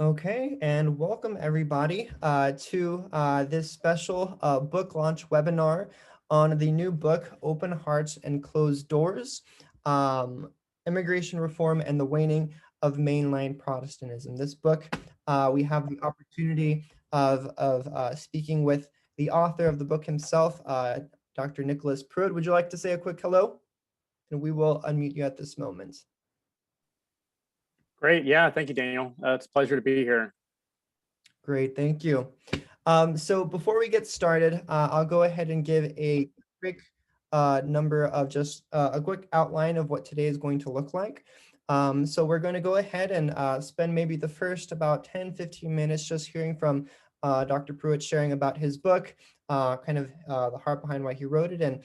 Okay, and welcome everybody to this special book launch webinar on the new book, Open Hearts and Closed Doors, um, Immigration Reform and the Waning of Mainline Protestantism. This book, we have the opportunity of speaking with the author of the book himself, Dr. Nicholas Pruitt. Would you like to say a quick hello? And we will unmute you at this moment. Great. Yeah. Thank you, Daniel. It's a pleasure to be here. Great. Thank you. So before we get started, I'll go ahead and give a quick number of just a quick outline of what today is going to look like. So we're going to go ahead and spend maybe the first about 10-15 minutes just hearing from Dr. Pruitt sharing about his book, kind of the heart behind why he wrote it, and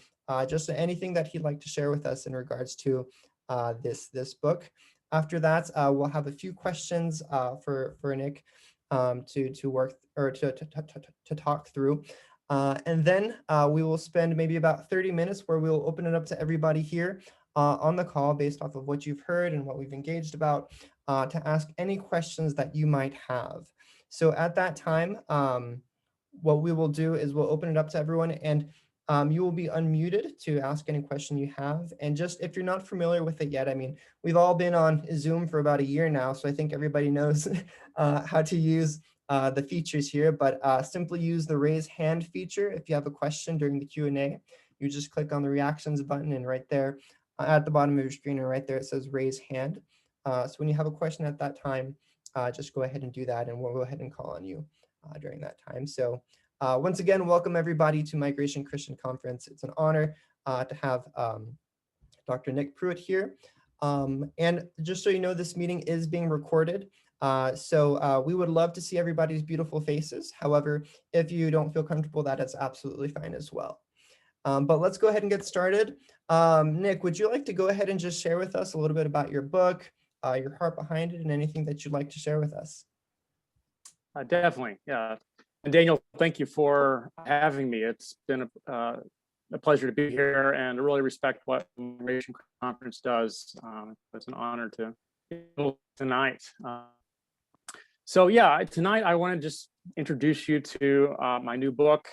just anything that he'd like to share with us in regards to this book. After that, we'll have a few questions for Nick to work or to talk through. And then we will spend maybe about 30 minutes where we'll open it up to everybody here on the call based off of what you've heard and what we've engaged about to ask any questions that you might have. So at that time, what we will do is we'll open it up to everyone, and you will be unmuted to ask any question you have. And just if you're not familiar with it yet, I mean, we've all been on Zoom for about a year now, so I think everybody knows how to use the features here, but simply use the raise hand feature. If you have a question during the Q&A, you just click on the reactions button, and right there at the bottom of your screen and right there, it says raise hand. So when you have a question at that time, just go ahead and do that, and we'll go ahead and call on you during that time. So once again, welcome everybody to Migration Christian Conference. It's an honor to have Dr. Nick Pruitt here. And just so you know, this meeting is being recorded. So we would love to see everybody's beautiful faces. However, if you don't feel comfortable, that is absolutely fine as well. But let's go ahead and get started. Nick, would you like to go ahead and just share with us a little bit about your book, your heart behind it, and anything that you'd like to share with us? Definitely. Yeah. And Daniel, thank you for having me. It's been a pleasure to be here, and I really respect what the Migration Conference does. It's an honor to be able tonight. So yeah, tonight I want to just introduce you to my new book.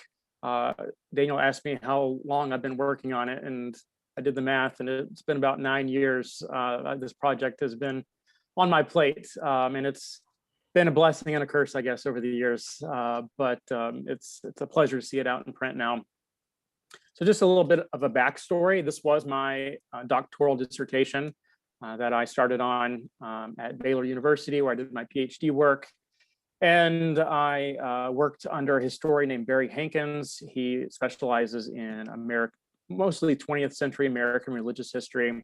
Daniel asked me how long I've been working on it, and I did the math, and it's been about 9 years. This project has been on my plate, and it's been a blessing and a curse, I guess, over the years. But it's a pleasure to see it out in print now. So just a little bit of a backstory. This was my doctoral dissertation that I started on at Baylor University, where I did my PhD work. And I worked under a historian named Barry Hankins. He specializes in mostly 20th century American religious history.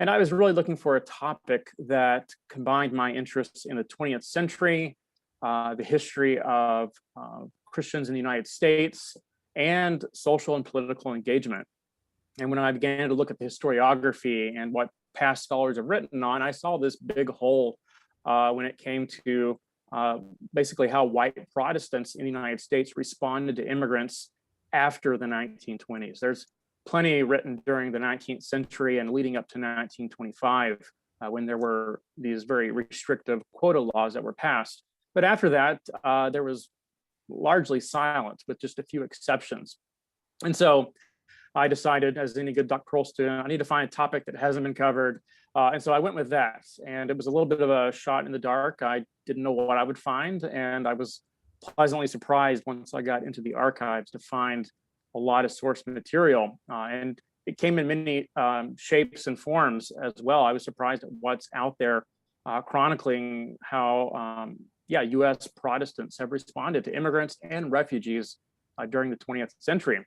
And I was really looking for a topic that combined my interests in the 20th century, the history of Christians in the United States, and social and political engagement. And when I began to look at the historiography and what past scholars have written on, I saw this big hole when it came to basically how white Protestants in the United States responded to immigrants after the 1920s. There's plenty written during the 19th century and leading up to 1925, when there were these very restrictive quota laws that were passed. But after that, there was largely silence, with just a few exceptions. And so I decided, as any good doctoral student, I need to find a topic that hasn't been covered. And so I went with that. And it was a little bit of a shot in the dark. I didn't know what I would find. And I was pleasantly surprised once I got into the archives to find a lot of source material. And it came in many shapes and forms as well. I was surprised at what's out there chronicling how, U.S. Protestants have responded to immigrants and refugees during the 20th century.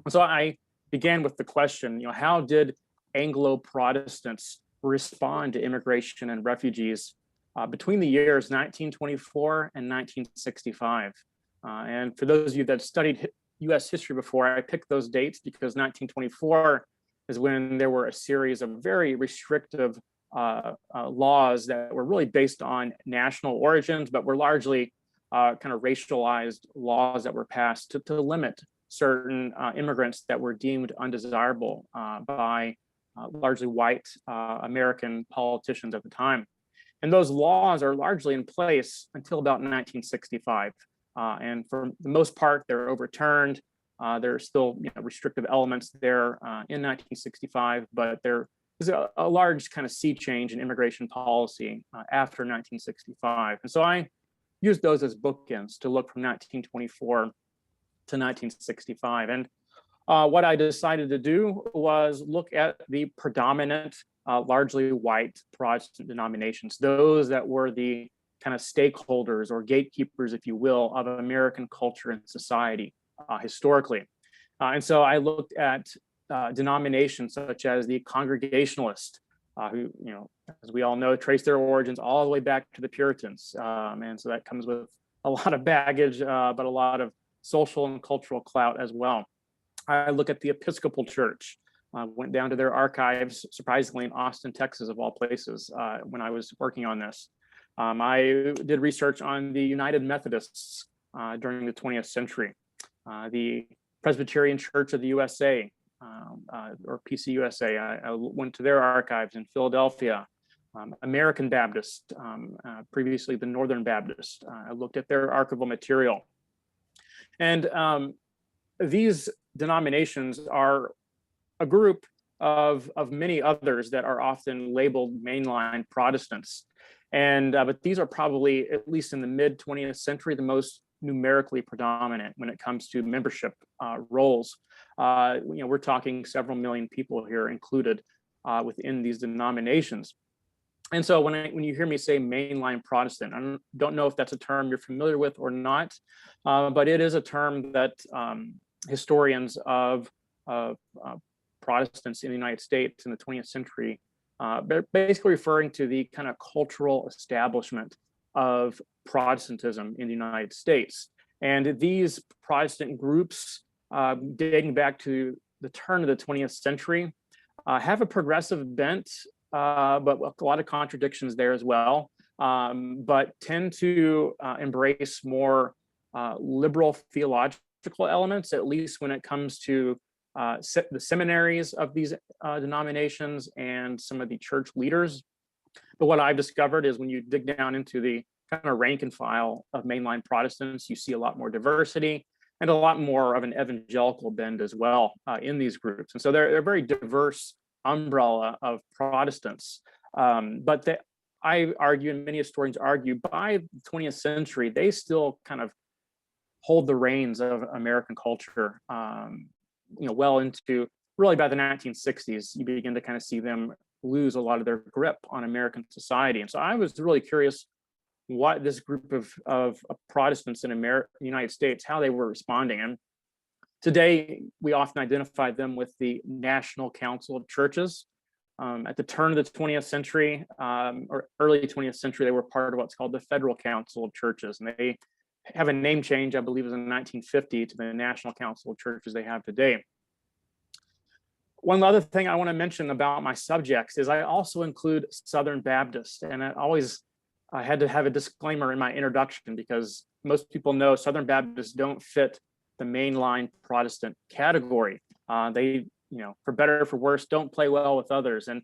So I began with the question, how did Anglo-Protestants respond to immigration and refugees between the years 1924 and 1965? And for those of you that studied U.S. history before, I picked those dates because 1924 is when there were a series of very restrictive laws that were really based on national origins, but were largely kind of racialized laws that were passed to limit certain immigrants that were deemed undesirable by largely white American politicians at the time. And those laws are largely in place until about 1965. And for the most part, they're overturned. There are still restrictive elements there in 1965, but there is a large kind of sea change in immigration policy after 1965. And so I used those as bookends to look from 1924 to 1965. And what I decided to do was look at the predominant, largely white Protestant denominations, those that were the kind of stakeholders or gatekeepers, if you will, of American culture and society historically. And so I looked at denominations such as the Congregationalist, who, as we all know, trace their origins all the way back to the Puritans. And so that comes with a lot of baggage, but a lot of social and cultural clout as well. I look at the Episcopal Church. Went down to their archives, surprisingly in Austin, Texas, of all places, when I was working on this. I did research on the United Methodists during the 20th century, the Presbyterian Church of the USA, or PCUSA. I went to their archives in Philadelphia. American Baptist, previously the Northern Baptist. I looked at their archival material. And these denominations are a group of many others that are often labeled mainline Protestants. And but these are probably, at least in the mid 20th century, the most numerically predominant when it comes to membership roles. We're talking several million people here included within these denominations. And so when you hear me say mainline Protestant, I don't know if that's a term you're familiar with or not, but it is a term that historians of Protestants in the United States in the 20th century, basically referring to the kind of cultural establishment of Protestantism in the United States. And these Protestant groups, dating back to the turn of the 20th century, have a progressive bent, but a lot of contradictions there as well, but tend to embrace more liberal theological elements, at least when it comes to the seminaries of these denominations and some of the church leaders. But what I've discovered is when you dig down into the kind of rank and file of mainline Protestants, you see a lot more diversity and a lot more of an evangelical bend as well in these groups. And so they're a very diverse umbrella of Protestants. But I argue, and many historians argue, by the 20th century, they still kind of hold the reins of American culture. Well into really by the 1960s, you begin to kind of see them lose a lot of their grip on American society. And so I was really curious what this group of Protestants in the United States, how they were responding. And today, we often identify them with the National Council of Churches. At the turn of the 20th century, or early 20th century, they were part of what's called the Federal Council of Churches. And they have a name change, I believe it was in 1950, to the National Council of Churches they have today. One other thing I want to mention about my subjects is I also include Southern Baptist. And I had to have a disclaimer in my introduction because most people know Southern Baptists don't fit the mainline Protestant category. They, for better or for worse, don't play well with others. And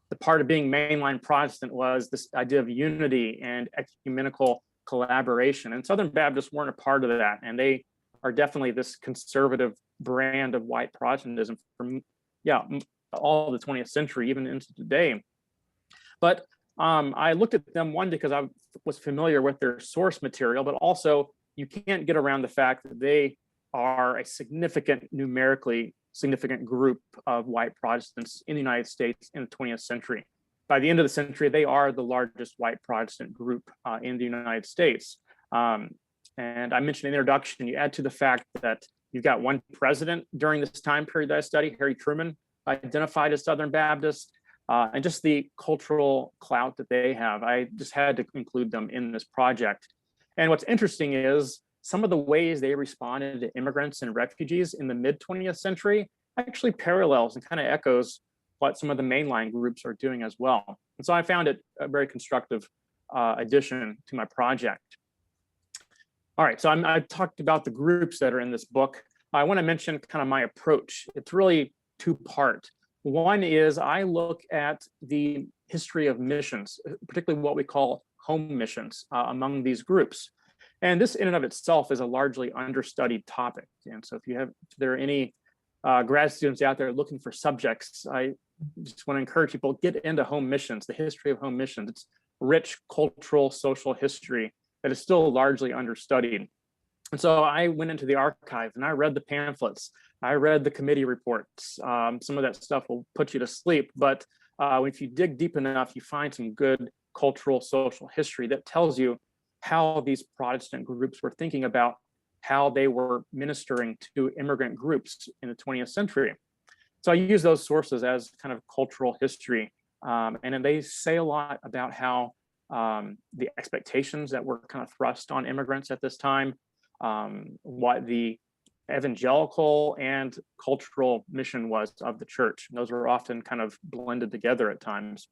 the part of being mainline Protestant was this idea of unity and ecumenical collaboration. And Southern Baptists weren't a part of that. And they are definitely this conservative brand of white Protestantism from, all the 20th century, even into today. But I looked at them, one, because I was familiar with their source material, but also you can't get around the fact that they are a numerically significant group of white Protestants in the United States in the 20th century. By the end of the century, they are the largest white Protestant group in the United States. And I mentioned in the introduction, you add to the fact that you've got one president during this time period that I study, Harry Truman, identified as Southern Baptist, and just the cultural clout that they have. I just had to include them in this project. And what's interesting is some of the ways they responded to immigrants and refugees in the mid 20th century actually parallels and kind of echoes what some of the mainline groups are doing as well. And so I found it a very constructive addition to my project. All right, so I've talked about the groups that are in this book. I want to mention kind of my approach. It's really two-part. One is I look at the history of missions, particularly what we call home missions among these groups. And this in and of itself is a largely understudied topic. And so if there are any grad students out there looking for subjects, I just want to encourage people, get into home missions, the history of home missions. It's rich cultural, social history that is still largely understudied. And so I went into the archive and I read the pamphlets. I read the committee reports. Some of that stuff will put you to sleep, but if you dig deep enough, you find some good cultural, social history that tells you how these Protestant groups were thinking about how they were ministering to immigrant groups in the 20th century. So I use those sources as kind of cultural history. And then they say a lot about how the expectations that were kind of thrust on immigrants at this time, what the evangelical and cultural mission was of the church. And those were often kind of blended together at times.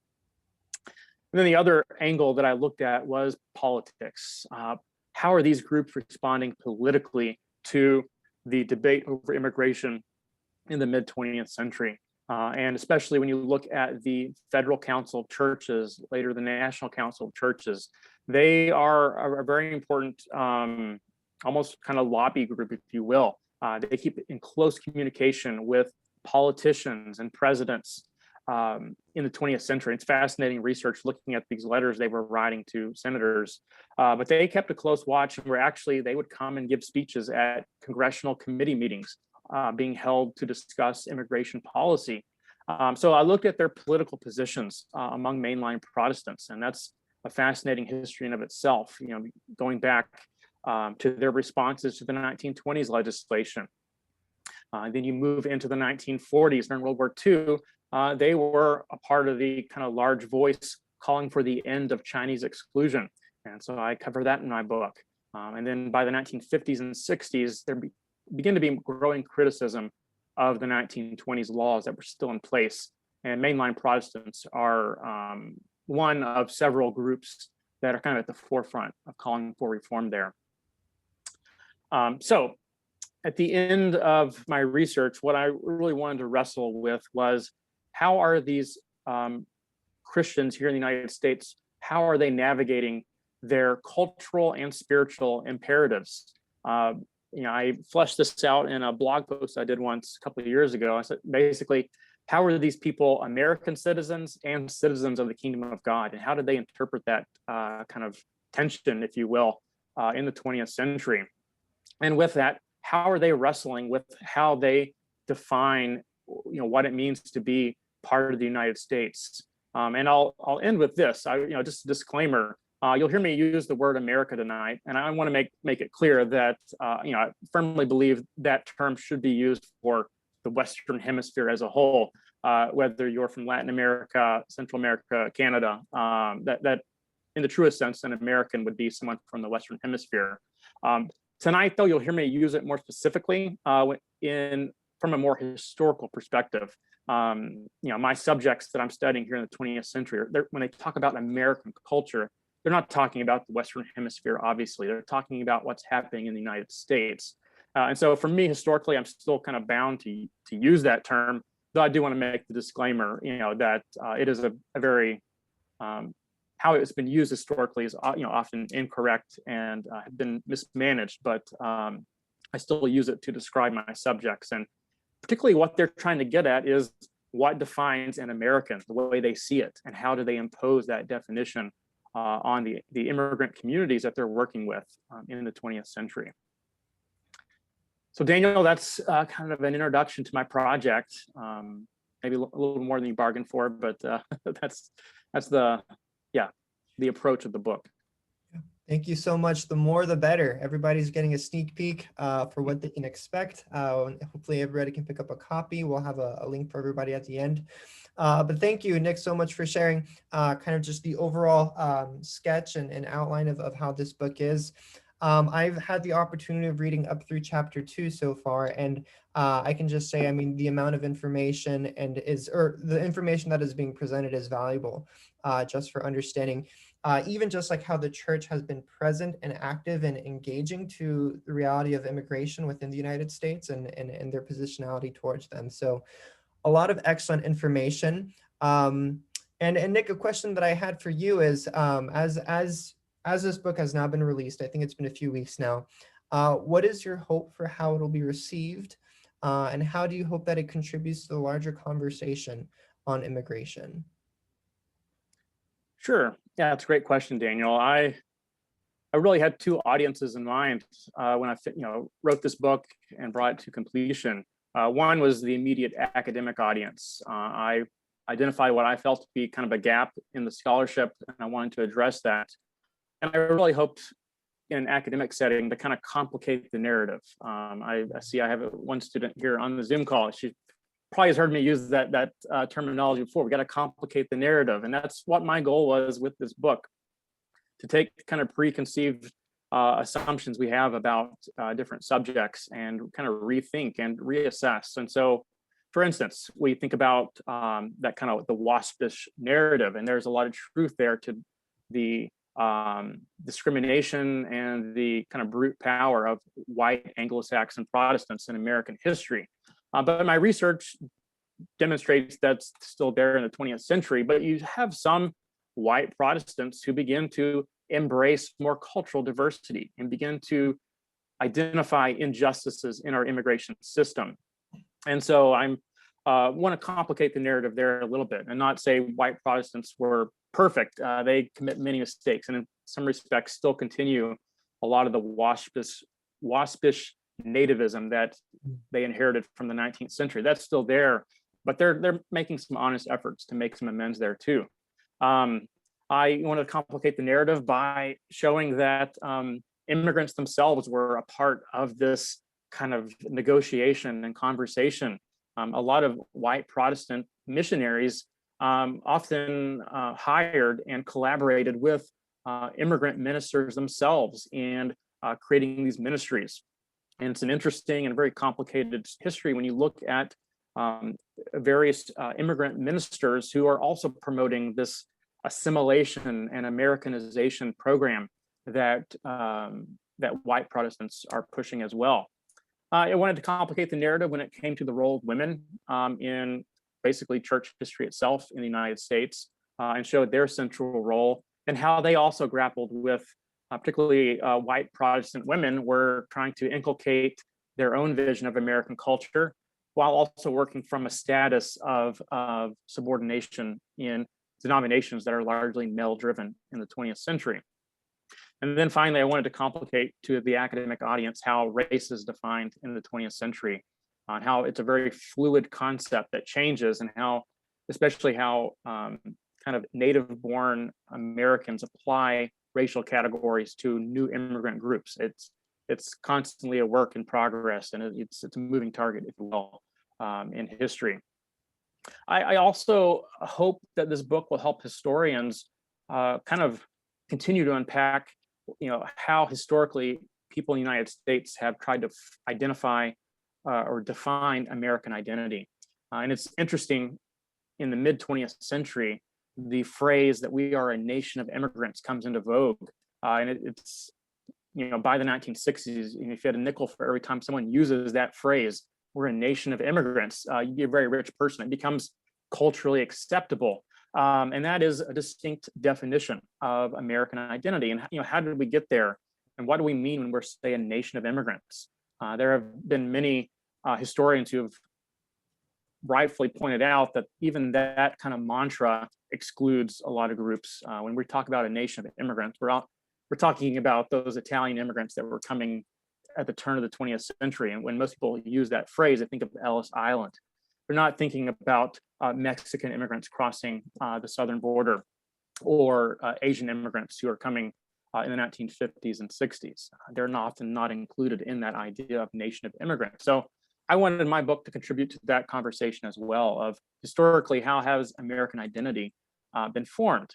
And then the other angle that I looked at was politics. How are these groups responding politically to the debate over immigration in the mid-20th century? And especially when you look at the Federal Council of Churches, later the National Council of Churches, they are a very important, almost kind of lobby group, if you will. They keep in close communication with politicians and presidents in the 20th century. It's fascinating research looking at these letters they were writing to senators, but they kept a close watch, and they would come and give speeches at congressional committee meetings being held to discuss immigration policy. So I looked at their political positions among mainline Protestants, and that's a fascinating history in of itself, going back to their responses to the 1920s legislation. Then you move into the 1940s, during World War II, they were a part of the kind of large voice calling for the end of Chinese exclusion. And so I cover that in my book. And then by the 1950s and 60s, there began to be growing criticism of the 1920s laws that were still in place. And mainline Protestants are one of several groups that are kind of at the forefront of calling for reform there. So at the end of my research, what I really wanted to wrestle with was, how are these Christians here in the United States, how are they navigating their cultural and spiritual imperatives? I fleshed this out in a blog post I did once a couple of years ago. I said, basically, how are these people American citizens and citizens of the kingdom of God? And how did they interpret that kind of tension, if you will, in the 20th century? And with that, how are they wrestling with how they define, what it means to be part of the United States? And I'll end with this. Just a disclaimer. You'll hear me use the word America tonight, and I want to make it clear that I firmly believe that term should be used for the Western Hemisphere as a whole, whether you're from Latin America, Central America, Canada. That in the truest sense, an American would be someone from the Western Hemisphere. Tonight, though, you'll hear me use it more specifically from a more historical perspective. My subjects that I'm studying here in the 20th century, when they talk about American culture, they're not talking about the Western Hemisphere, obviously. They're talking about what's happening in the United States. And so for me, historically, I'm still kind of bound to use that term, though I do want to make the disclaimer, that it is a very, how it's been used historically is often incorrect and have been mismanaged, but I still use it to describe my subjects. And particularly what they're trying to get at is what defines an American, the way they see it, and how do they impose that definition on the immigrant communities that they're working with in the 20th century. So Daniel, that's kind of an introduction to my project. Maybe a little more than you bargained for, but that's the approach of the book. Thank you so much. The more, the better. Everybody's getting a sneak peek for what they can expect. Hopefully everybody can pick up a copy. We'll have a link for everybody at the end. But thank you, Nick, so much for sharing kind of just the overall sketch and outline of how this book is. I've had the opportunity of reading up through chapter 2 so far, and I can just say, the amount of information the information that is being presented is valuable just for understanding even just like how the church has been present and active and engaging to the reality of immigration within the United States and their positionality towards them. So a lot of excellent information. And Nick, a question that I had for you is, as this book has now been released, I think it's been a few weeks now. What is your hope for how it'll be received, and how do you hope that it contributes to the larger conversation on immigration? Sure. Yeah, that's a great question, Daniel. I really had two audiences in mind when I wrote this book and brought it to completion. One was the immediate academic audience. I identified what I felt to be kind of a gap in the scholarship, and I wanted to address that. And I really hoped in an academic setting to kind of complicate the narrative. I see I have one student here on the Zoom call. She probably has heard me use that terminology before. We got to complicate the narrative. And that's what my goal was with this book, to take kind of preconceived assumptions we have about different subjects and kind of rethink and reassess. And so, for instance, we think about that kind of the waspish narrative, and there's a lot of truth there to the discrimination and the kind of brute power of white Anglo-Saxon Protestants in American history. But my research demonstrates that's still there in the 20th century, but you have some white Protestants who begin to embrace more cultural diversity and begin to identify injustices in our immigration system. And so I'm want to complicate the narrative there a little bit and not say white Protestants were perfect. They commit many mistakes, and in some respects still continue a lot of the waspish nativism that they inherited from the 19th century. That's still there, but they're making some honest efforts to make some amends there too. I want to complicate the narrative by showing that immigrants themselves were a part of this kind of negotiation and conversation. A lot of white Protestant missionaries often hired and collaborated with immigrant ministers themselves and creating these ministries. And it's an interesting and very complicated history when you look at various immigrant ministers who are also promoting this assimilation and Americanization program that that white Protestants are pushing as well. I wanted to complicate the narrative when it came to the role of women in basically church history itself in the United States, and showed their central role and how they also grappled with, particularly white Protestant women were trying to inculcate their own vision of American culture while also working from a status of subordination in denominations that are largely male-driven in the 20th century. And then finally, I wanted to complicate to the academic audience how race is defined in the 20th century, on how it's a very fluid concept that changes, and how, especially how kind of native-born Americans apply racial categories to new immigrant groups. It's constantly a work in progress, and it's a moving target, if you will, in history. I also hope that this book will help historians kind of continue to unpack, how historically people in the United States have tried to identify or define American identity. And it's interesting, in the mid 20th century, the phrase that we are a nation of immigrants comes into vogue. And it's, by the 1960s, if you had a nickel for every time someone uses that phrase, we're a nation of immigrants, you'd be a very rich person. It becomes culturally acceptable. And that is a distinct definition of American identity. And how did we get there? And what do we mean when we're, say, a nation of immigrants? There have been many historians who have rightfully pointed out that even that kind of mantra excludes a lot of groups. When we talk about a nation of immigrants, we're talking about those Italian immigrants that were coming at the turn of the 20th century. And when most people use that phrase, they think of Ellis Island. They're not thinking about Mexican immigrants crossing the southern border, or Asian immigrants who are coming in the 1950s and 60s. They're often not included in that idea of nation of immigrants. So I wanted my book to contribute to that conversation as well, of historically, how has American identity been formed?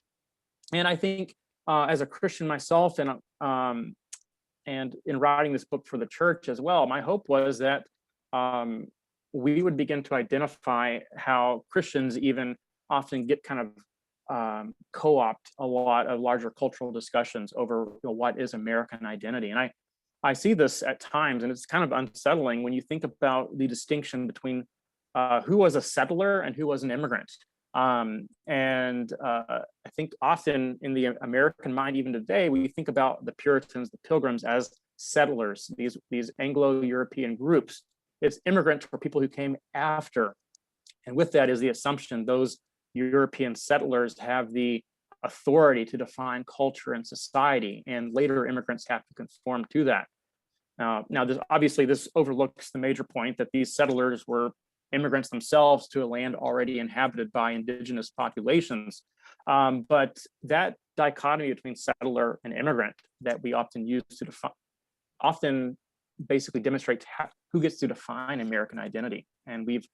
And I think as a Christian myself, and in writing this book for the church as well, my hope was that we would begin to identify how Christians even often get kind of co-opt a lot of larger cultural discussions over what is American identity. And I see this at times, and it's kind of unsettling when you think about the distinction between who was a settler and who was an immigrant. I think often in the American mind, even today, we think about the Puritans, the Pilgrims, as settlers, these Anglo-European groups. It's immigrants or people who came after. And with that is the assumption those European settlers have the authority to define culture and society, and later immigrants have to conform to that. Now, obviously, this overlooks the major point that these settlers were immigrants themselves to a land already inhabited by indigenous populations. But that dichotomy between settler and immigrant that we often use to define, often basically demonstrates who gets to define American identity. And we've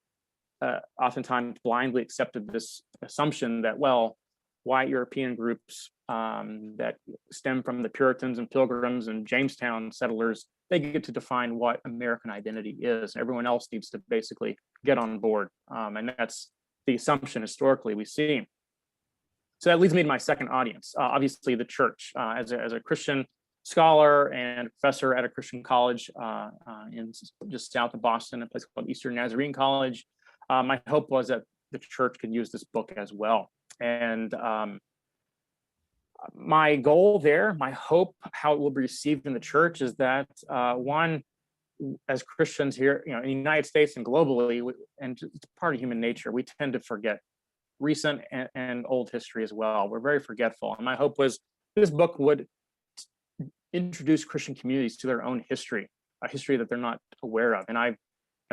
oftentimes blindly accepted this assumption that, well, white European groups that stem from the Puritans and Pilgrims and Jamestown settlers, they get to define what American identity is. Everyone else needs to basically get on board. And that's the assumption historically we see. So that leads me to my second audience, obviously the church. As a Christian scholar and professor at a Christian college in just south of Boston, a place called Eastern Nazarene College, my hope was that the church could use this book as well. And my goal there, my hope, how it will be received in the church is that one, as Christians here, in the United States and globally, and it's part of human nature, we tend to forget recent and old history as well. We're very forgetful. And my hope was this book would introduce Christian communities to their own history, a history that they're not aware of. And I'm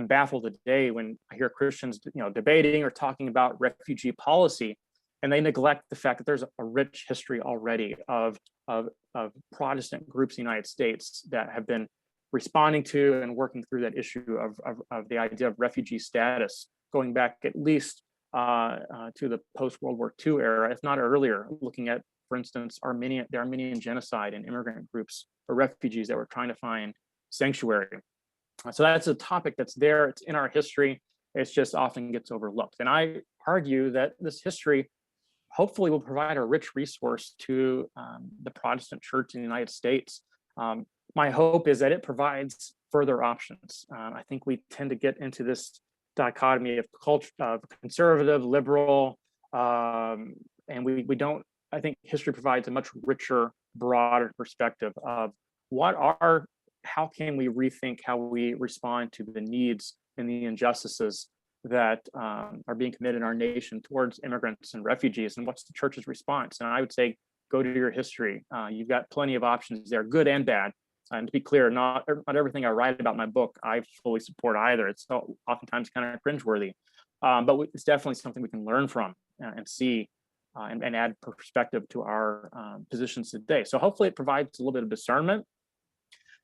baffled today when I hear Christians, debating or talking about refugee policy, and they neglect the fact that there's a rich history already of Protestant groups in the United States that have been responding to and working through that issue of the idea of refugee status, going back at least to the post-World War II era, if not earlier, looking at, for instance, the Armenian genocide and immigrant groups or refugees that were trying to find sanctuary. So that's a topic that's there. It's in our history. It's just often gets overlooked. And I argue that this history hopefully will provide a rich resource to the Protestant church in the United States. My hope is that it provides further options. I think we tend to get into this dichotomy of culture, of conservative, liberal, and we don't. I think history provides a much richer, broader perspective of how can we rethink how we respond to the needs and the injustices that are being committed in our nation towards immigrants and refugees, and what's the church's response? And I would say, go to your history. You've got plenty of options there, good and bad. And to be clear, not everything I write about my book, I fully support either. It's oftentimes kind of cringeworthy, but it's definitely something we can learn from and see and add perspective to our positions today. So hopefully it provides a little bit of discernment.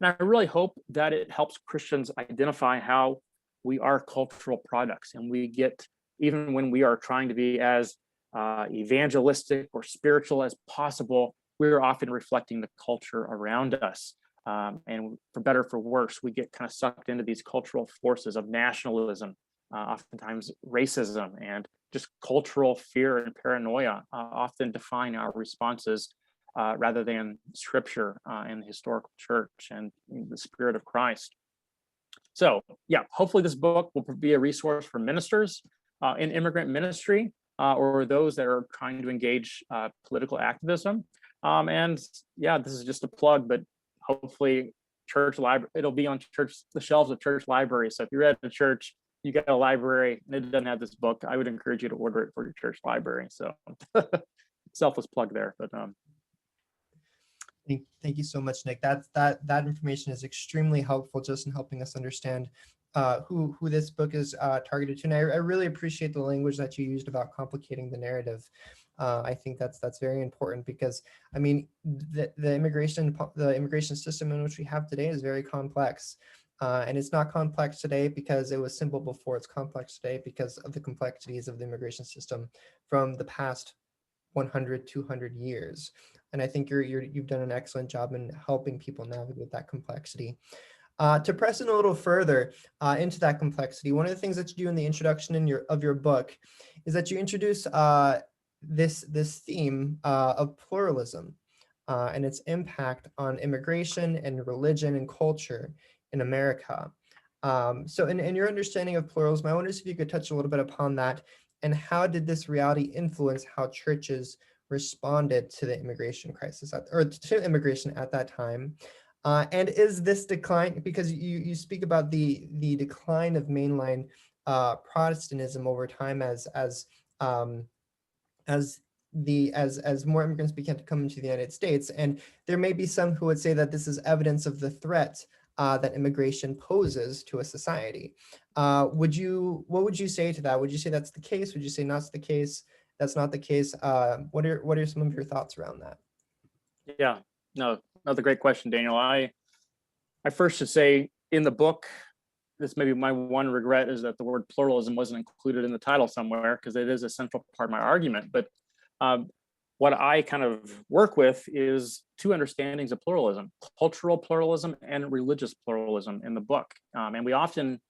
And I really hope that it helps Christians identify how we are cultural products, and we get, even when we are trying to be as evangelistic or spiritual as possible, we're often reflecting the culture around us. And for better, for worse, we get kind of sucked into these cultural forces of nationalism, oftentimes racism, and just cultural fear and paranoia often define our responses rather than scripture and the historical church and the spirit of Christ. So yeah, hopefully this book will be a resource for ministers in immigrant ministry or those that are trying to engage political activism. And yeah, this is just a plug, but hopefully church library, it'll be on the shelves of church libraries. So if you're at a church, you got a library and it doesn't have this book, I would encourage you to order it for your church library. So selfless plug there, but Thank you so much, Nick. That information is extremely helpful just in helping us understand who this book is targeted to. And I really appreciate the language that you used about complicating the narrative. I think that's very important because, I mean, the immigration system in which we have today is very complex. And it's not complex today because it was simple before. It's complex today because of the complexities of the immigration system from the past 100, 200 years. And I think you've done an excellent job in helping people navigate that complexity. To press in a little further into that complexity, one of the things that you do in the introduction of your book is that you introduce this theme of pluralism and its impact on immigration and religion and culture in America. So in your understanding of pluralism, I wonder if you could touch a little bit upon that and how did this reality influence how churches responded to the immigration crisis or to immigration at that time? And is this decline, because you speak about the decline of mainline Protestantism over time um, as more immigrants began to come into the United States, and there may be some who would say that this is evidence of the threat that immigration poses to a society. What would you say to that? Would you say that's the case? Would you say not the case? That's not the case. What are some of your thoughts around that? Yeah, no, another great question, Daniel. I first should say in the book, this may be my one regret, is that the word pluralism wasn't included in the title somewhere, because it is a central part of my argument. But what I kind of work with is two understandings of pluralism: cultural pluralism and religious pluralism in the book. And we often,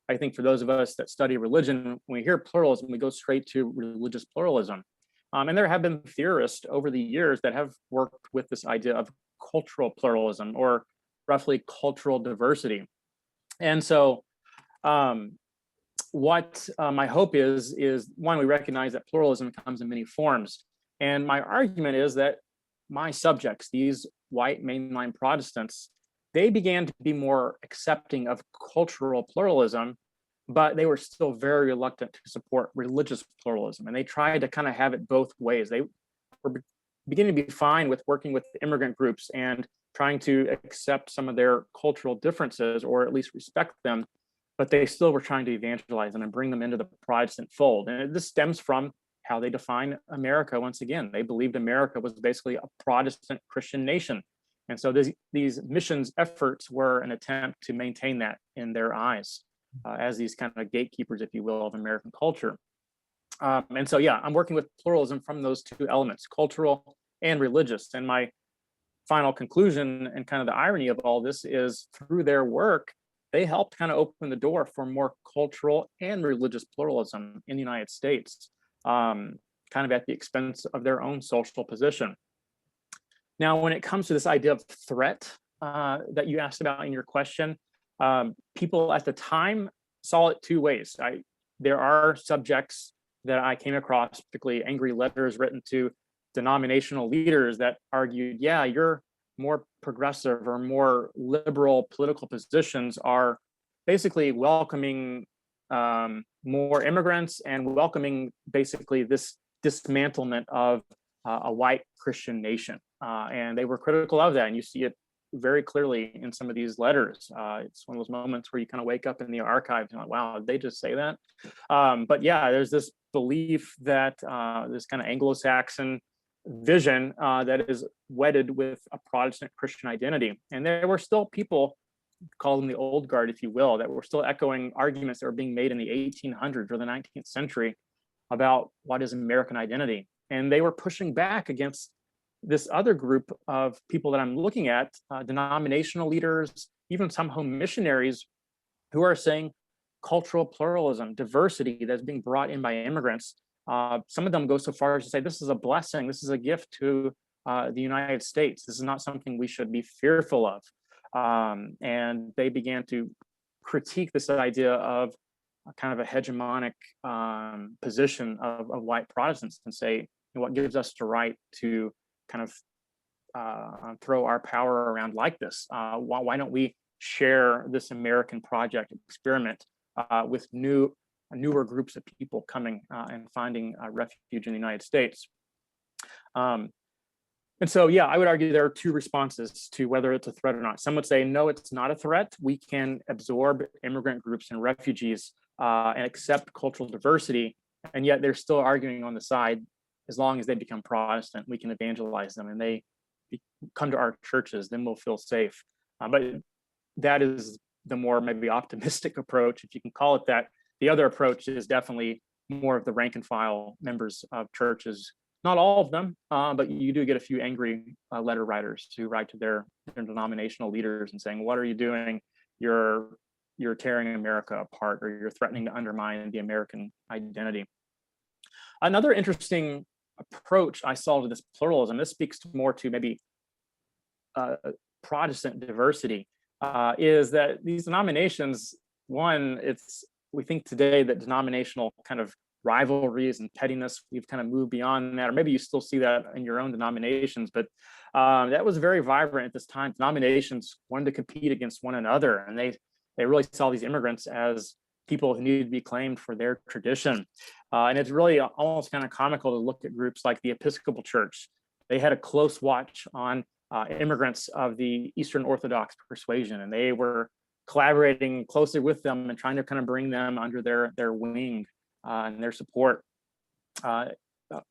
I think for those of us that study religion, when we hear pluralism, we go straight to religious pluralism. And there have been theorists over the years that have worked with this idea of cultural pluralism, or roughly cultural diversity. And so what my hope is one, we recognize that pluralism comes in many forms. And my argument is that my subjects, these white mainline Protestants, they began to be more accepting of cultural pluralism, but they were still very reluctant to support religious pluralism. And they tried to kind of have it both ways. They were beginning to be fine with working with immigrant groups and trying to accept some of their cultural differences, or at least respect them, but they still were trying to evangelize them and bring them into the Protestant fold. And this stems from how they define America. Once again, they believed America was basically a Protestant Christian nation. And so these missions efforts were an attempt to maintain that in their eyes, as these kind of gatekeepers, if you will, of American culture. And so, yeah, I'm working with pluralism from those two elements, cultural and religious. And my final conclusion, and kind of the irony of all this, is through their work, they helped kind of open the door for more cultural and religious pluralism in the United States, kind of at the expense of their own social position. Now, when it comes to this idea of threat that you asked about in your question, people at the time saw it two ways. There are subjects that I came across, particularly angry letters written to denominational leaders, that argued, yeah, your more progressive or more liberal political positions are basically welcoming more immigrants and welcoming basically this dismantlement of a white Christian nation. And they were critical of that. And you see it very clearly in some of these letters. It's one of those moments where you kind of wake up in the archives and like, wow, did they just say that? But yeah, there's this belief that this kind of Anglo-Saxon vision that is wedded with a Protestant Christian identity. And there were still people, call them the old guard, if you will, that were still echoing arguments that were being made in the 1800s or the 19th century about what is American identity. And they were pushing back against this other group of people that I'm looking at, denominational leaders, even some home missionaries, who are saying cultural pluralism, diversity that's being brought in by immigrants. Some of them go so far as to say this is a blessing, this is a gift to the United States. This is not something we should be fearful of. And they began to critique this idea of a kind of a hegemonic position of white Protestants, and say, what gives us the right to kind of throw our power around like this? Why don't we share this American project experiment with newer groups of people coming and finding refuge in the United States? And so, yeah, I would argue there are two responses to whether it's a threat or not. Some would say, no, it's not a threat. We can absorb immigrant groups and refugees and accept cultural diversity. And yet they're still arguing on the side, as long as they become Protestant, we can evangelize them and they come to our churches, then we'll feel safe. But that is the more maybe optimistic approach, if you can call it that. The other approach is definitely more of the rank and file members of churches. Not all of them, but you do get a few angry letter writers who write to their denominational leaders and saying, what are you doing? You're tearing America apart, or you're threatening to undermine the American identity. Another interesting approach I saw to this pluralism, this speaks more to maybe Protestant diversity, is that these denominations, one, we think today that denominational kind of rivalries and pettiness. We've kind of moved beyond that, or maybe you still see that in your own denominations, but that was very vibrant at this time. Denominations wanted to compete against one another, and they really saw these immigrants as people who needed to be claimed for their tradition. And it's really almost kind of comical to look at groups like the Episcopal Church. They had a close watch on immigrants of the Eastern Orthodox persuasion, and they were collaborating closely with them and trying to kind of bring them under their wing and their support. A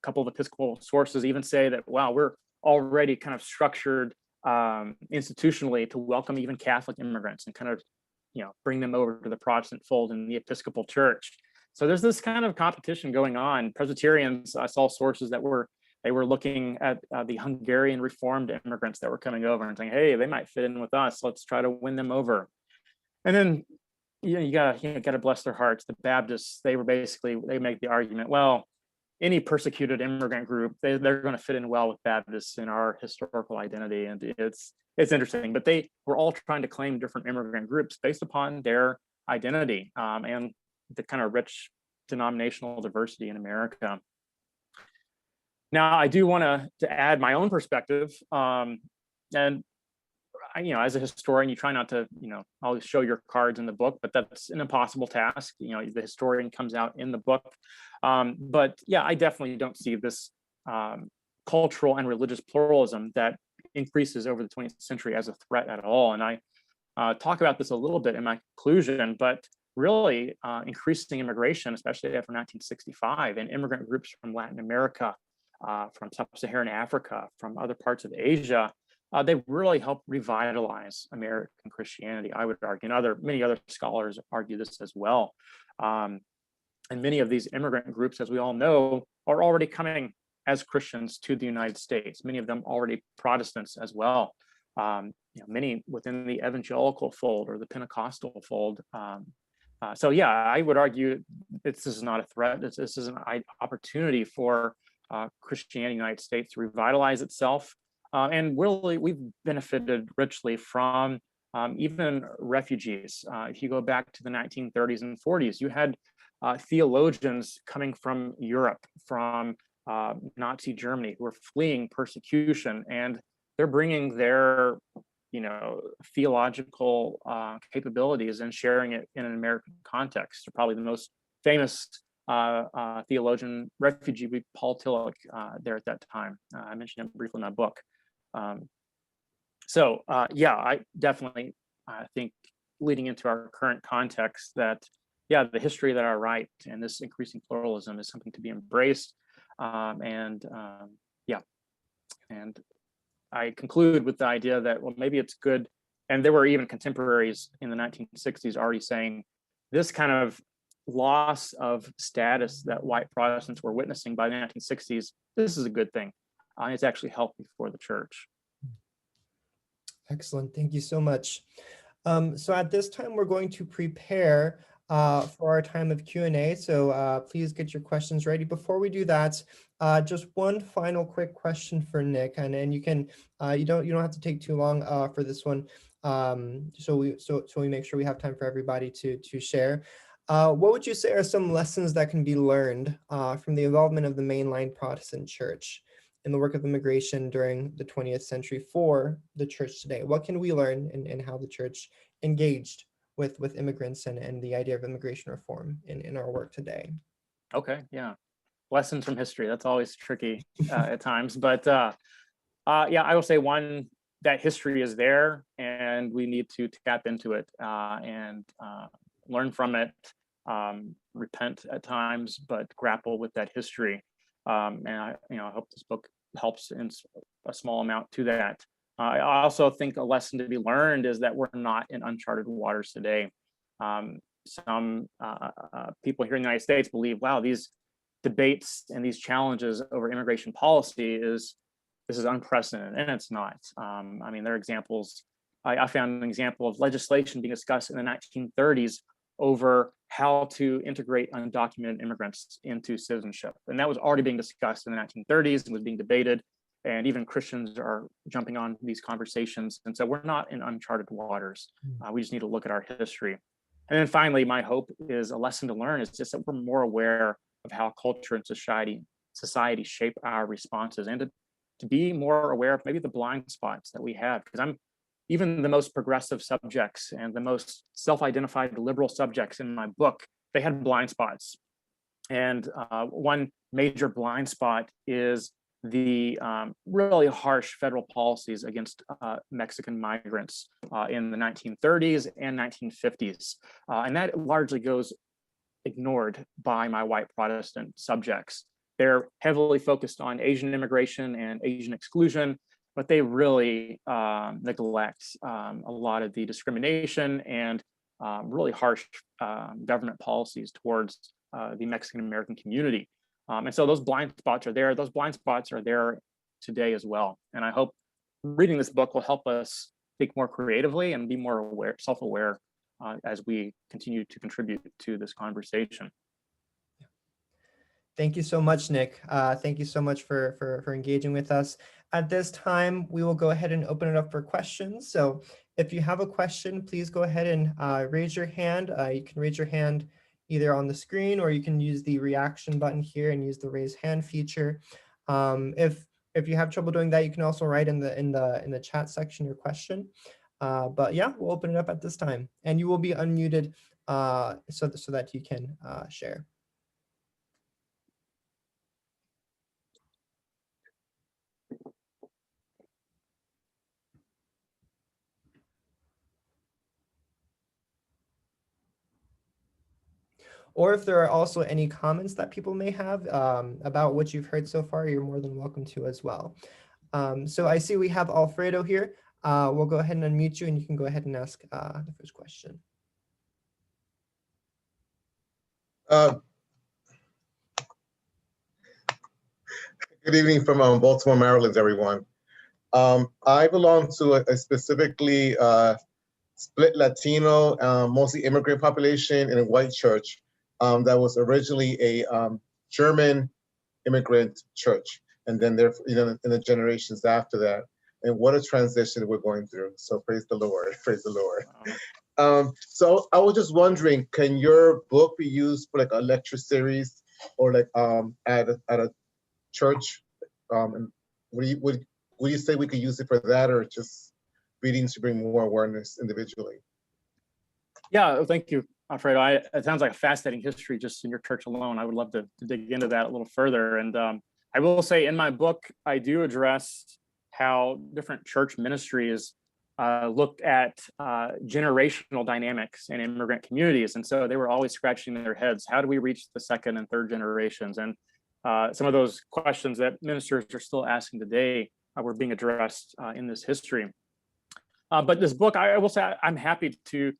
couple of Episcopal sources even say that, wow, we're already kind of structured institutionally to welcome even Catholic immigrants and kind of, bring them over to the Protestant fold in the Episcopal Church. So there's this kind of competition going on. Presbyterians, I saw sources that they were looking at the Hungarian Reformed immigrants that were coming over and saying, hey, they might fit in with us. Let's try to win them over. And then you gotta bless their hearts. The Baptists, they make the argument, well, any persecuted immigrant group, they're going to fit in well with Baptists in our historical identity. And it's interesting, but they were all trying to claim different immigrant groups based upon their identity and the kind of rich denominational diversity in America. Now, I do want to add my own perspective, and as a historian, you try not to, always show your cards in the book, but that's an impossible task. The historian comes out in the book. But yeah, I definitely don't see this cultural and religious pluralism that increases over the 20th century as a threat at all. And I talk about this a little bit in my conclusion, but really increasing immigration, especially after 1965, and immigrant groups from Latin America, from sub-Saharan Africa, from other parts of Asia, they really helped revitalize American Christianity, I would argue, and many other scholars argue this as well. And many of these immigrant groups, as we all know, are already coming as Christians to the United States. Many of them already Protestants as well. Many within the evangelical fold or the Pentecostal fold. So yeah, I would argue this is not a threat. This is an opportunity for Christianity in the United States to revitalize itself. And really, we've benefited richly from even refugees. If you go back to the 1930s and 40s, you had theologians coming from Europe, from Nazi Germany, who were fleeing persecution, and they're bringing their, theological capabilities and sharing it in an American context. So probably the most famous theologian refugee would be Paul Tillich there at that time. I mentioned him briefly in my book. I definitely think leading into our current context that, the history that I write and this increasing pluralism is something to be embraced. And I conclude with the idea that, well, maybe it's good. And there were even contemporaries in the 1960s already saying this kind of loss of status that white Protestants were witnessing by the 1960s, this is a good thing. It's actually healthy for the church. Excellent. Thank you so much. So at this time, we're going to prepare for our time of Q&A. So please get your questions ready. Before we do that, just one final quick question for Nick, and you can you don't have to take too long for this one. So we make sure we have time for everybody to share. What would you say are some lessons that can be learned from the involvement of the mainline Protestant church in the work of immigration during the 20th century for the church today? What can we learn in how the church engaged with immigrants and the idea of immigration reform in our work today? Okay, yeah. Lessons from history. That's always tricky at times. But I will say one, that history is there and we need to tap into it and learn from it, repent at times, but grapple with that history. And I hope this book helps in a small amount to that. I also think a lesson to be learned is that we're not in uncharted waters today. Some people here in the United States believe, wow, these debates and these challenges over immigration policy this is unprecedented, and it's not. There are examples. I found an example of legislation being discussed in the 1930s over how to integrate undocumented immigrants into citizenship. And that was already being discussed in the 1930s and was being debated. And even Christians are jumping on these conversations. And so we're not in uncharted waters. We just need to look at our history. And then finally, my hope is a lesson to learn is just that we're more aware of how culture and society shape our responses, and to be more aware of maybe the blind spots that we have. Because even the most progressive subjects and the most self-identified liberal subjects in my book, they had blind spots. And one major blind spot is the really harsh federal policies against Mexican migrants in the 1930s and 1950s. And that largely goes ignored by my white Protestant subjects. They're heavily focused on Asian immigration and Asian exclusion, but they really neglect a lot of the discrimination and really harsh government policies towards the Mexican American community. And so those blind spots are there. Those blind spots are there today as well. And I hope reading this book will help us think more creatively and be more aware, self-aware as we continue to contribute to this conversation. Thank you so much, Nick. Thank you so much for engaging with us. At this time, we will go ahead and open it up for questions. So if you have a question, please go ahead and raise your hand. You can raise your hand either on the screen, or you can use the reaction button here and use the raise hand feature. If you have trouble doing that, you can also write in the chat section your question. But yeah, we'll open it up at this time, and you will be unmuted so that you can share. Or if there are also any comments that people may have about what you've heard so far, you're more than welcome to as well. So I see we have Alfredo here. We'll go ahead and unmute you, and you can go ahead and ask the first question. Good evening from Baltimore, Maryland, everyone. I belong to a specifically split Latino, mostly immigrant population in a white church that was originally a German immigrant church, and then there, in the generations after that. And what a transition we're going through. So praise the Lord, praise the Lord. So I was just wondering, can your book be used for like a lecture series or like at a church? And would you say we could use it for that, or just readings to bring more awareness individually? Yeah, thank you, Alfredo. It sounds like a fascinating history just in your church alone. I would love to dig into that a little further. And I will say in my book, I do address how different church ministries looked at generational dynamics in immigrant communities. And so they were always scratching their heads. How do we reach the second and third generations? And some of those questions that ministers are still asking today were being addressed in this history. But this book, I will say, I'm happy to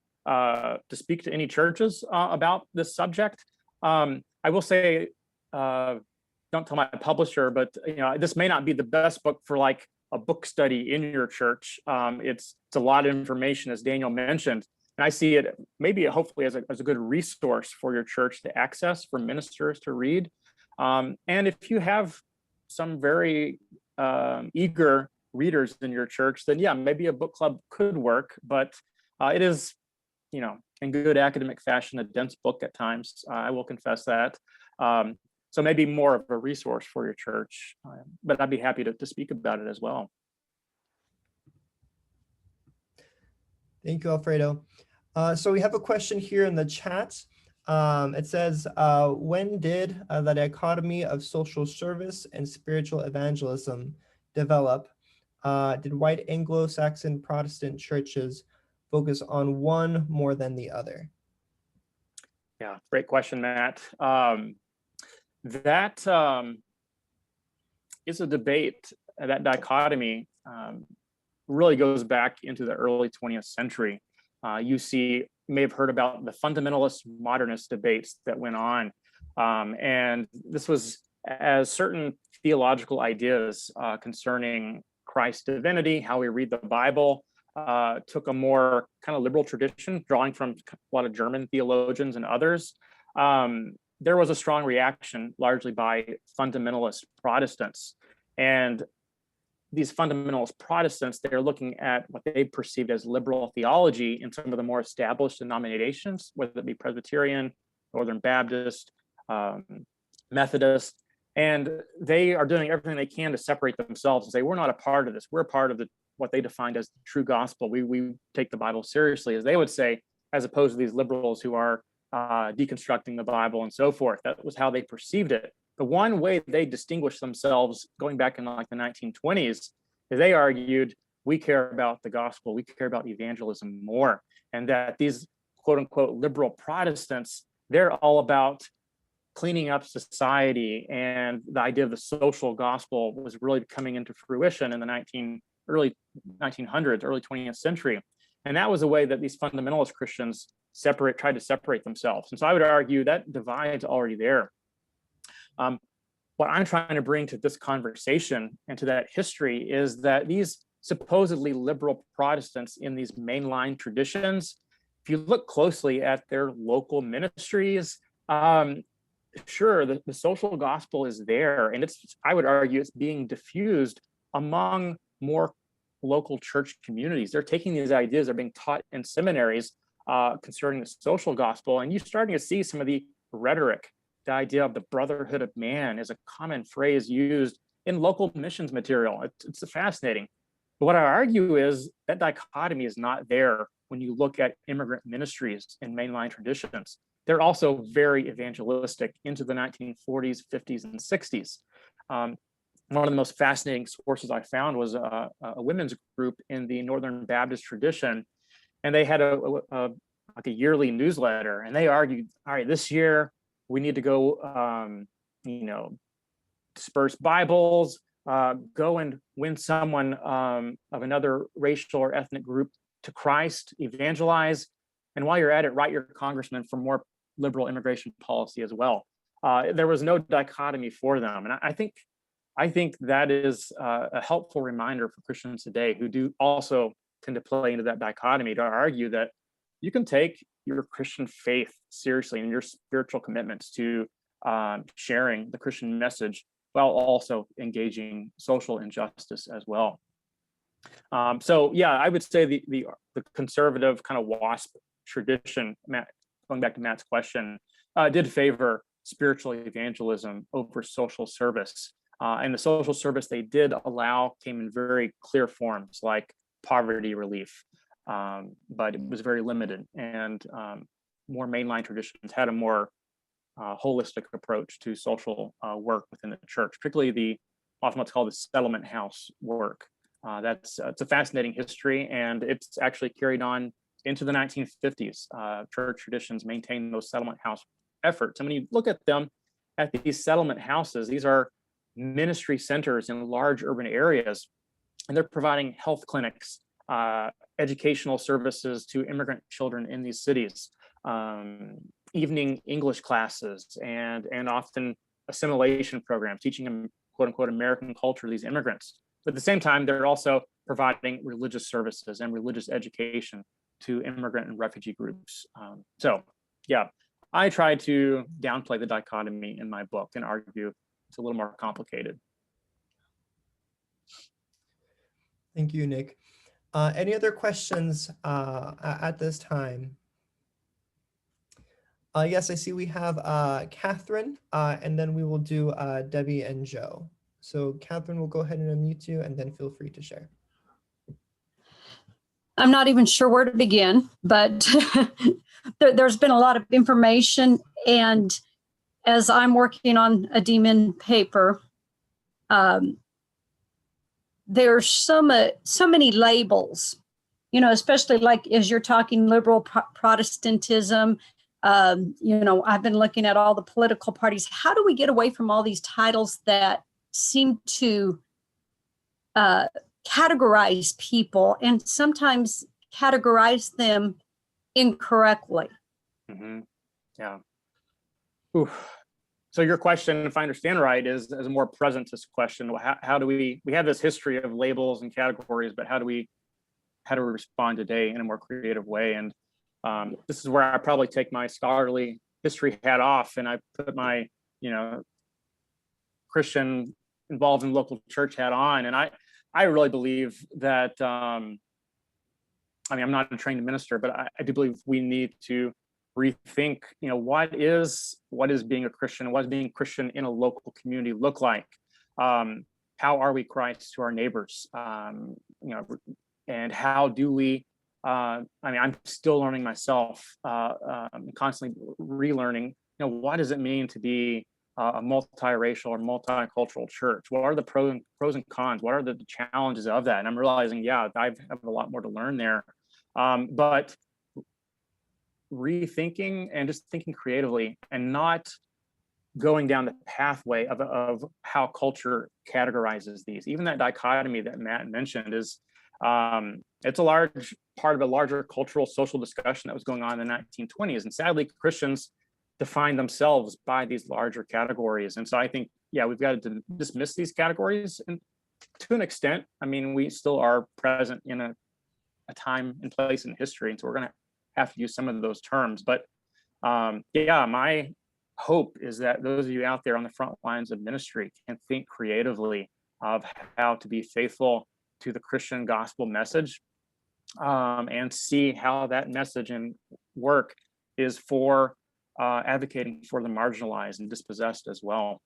speak to any churches about this subject. I will say, don't tell my publisher, but this may not be the best book for like a book study in your church. It's a lot of information, as Daniel mentioned, and I see it maybe hopefully as a good resource for your church to access, for ministers to read. And if you have some very eager readers in your church, then yeah, maybe a book club could work. But it is, in good academic fashion, a dense book at times. I will confess that. So maybe more of a resource for your church, but I'd be happy to speak about it as well. Thank you, Alfredo. So we have a question here in the chat. It says, when did the dichotomy of social service and spiritual evangelism develop? Did white Anglo-Saxon Protestant churches focus on one more than the other? Yeah, great question, Matt. That is a debate. That dichotomy really goes back into the early 20th century. You may have heard about the Fundamentalist Modernist debates that went on. And this was as certain theological ideas concerning Christ's divinity, how we read the Bible, took a more kind of liberal tradition, drawing from a lot of German theologians and others. There was a strong reaction, largely by fundamentalist Protestants. And these fundamentalist Protestants, they're looking at what they perceived as liberal theology in some of the more established denominations, whether it be Presbyterian, Northern Baptist, Methodist, and they are doing everything they can to separate themselves and say, we're not a part of this. We're a part of what they defined as the true gospel. We take the Bible seriously, as they would say, as opposed to these liberals who are deconstructing the Bible and so forth. That was how they perceived it. The one way they distinguished themselves going back in like the 1920s is they argued, we care about the gospel, we care about evangelism more. And that these quote unquote liberal Protestants, they're all about cleaning up society, and the idea of the social gospel was really coming into fruition in the early 1900s, early 20th century. And that was a way that these fundamentalist Christians tried to separate themselves. And so I would argue that divide's already there. What I'm trying to bring to this conversation and to that history is that these supposedly liberal Protestants in these mainline traditions, if you look closely at their local ministries, sure, the social gospel is there, and I would argue it's being diffused among more local church communities. They're taking these ideas, they're being taught in seminaries concerning the social gospel, and you're starting to see some of the rhetoric. The idea of the brotherhood of man is a common phrase used in local missions material. It's fascinating. But what I argue is that dichotomy is not there when you look at immigrant ministries in mainline traditions. They're also very evangelistic into the 1940s, 50s, and 60s. One of the most fascinating sources I found was a women's group in the Northern Baptist tradition, and they had like a yearly newsletter, and they argued, all right, this year we need to go, disperse Bibles, go and win someone of another racial or ethnic group to Christ, evangelize, and while you're at it, write your congressman for more liberal immigration policy as well. There was no dichotomy for them, and I think that is a helpful reminder for Christians today who do also tend to play into that dichotomy, to argue that you can take your Christian faith seriously and your spiritual commitments to sharing the Christian message while also engaging social injustice as well. So yeah, I would say the conservative kind of WASP tradition, Matt, going back to Matt's question, did favor spiritual evangelism over social service. And the social service they did allow came in very clear forms like poverty relief, but it was very limited. And more mainline traditions had a more holistic approach to social work within the church, particularly often what's called the settlement house work. It's a fascinating history, and it's actually carried on into the 1950s. Church traditions maintain those settlement house efforts. And when you look at them, at these settlement houses, these are ministry centers in large urban areas, and they're providing health clinics, educational services to immigrant children in these cities, evening English classes, and often assimilation programs, teaching them quote unquote American culture to these immigrants. But at the same time, they're also providing religious services and religious education to immigrant and refugee groups. So yeah, I try to downplay the dichotomy in my book and argue it's a little more complicated. Thank you, Nick. Any other questions at this time? Yes, I see we have Catherine, and then we will do Debbie and Joe. So Catherine, will go ahead and unmute you, and then feel free to share. I'm not even sure where to begin, but there's been a lot of information, and as I'm working on a DMin paper, there's so many labels, especially like as you're talking liberal Protestantism. I've been looking at all the political parties. How do we get away from all these titles that seem to categorize people and sometimes categorize them incorrectly? Mm-hmm. Yeah. Oof. So your question, if I understand right, is a more presentist question. How do we have this history of labels and categories, but how do we respond today in a more creative way? And this is where I probably take my scholarly history hat off, and I put my Christian involved in local church hat on. And I really believe that I'm not a trained minister, but I do believe we need to rethink, what is being a Christian, what does being Christian in a local community look like? How are we Christ to our neighbors? And how do we, I'm still learning myself, constantly relearning, what does it mean to be a multiracial or multicultural church? What are the pros and cons? What are the challenges of that? And I'm realizing, I have a lot more to learn there. But rethinking and just thinking creatively and not going down the pathway of how culture categorizes these. Even that dichotomy that Matt mentioned is, it's a large part of a larger cultural social discussion that was going on in the 1920s. And sadly, Christians define themselves by these larger categories. And so I think, we've got to dismiss these categories, and to an extent, we still are present in a time and place in history. And so we're going to have to use some of those terms. But my hope is that those of you out there on the front lines of ministry can think creatively of how to be faithful to the Christian gospel message, and see how that message and work is for advocating for the marginalized and dispossessed as well,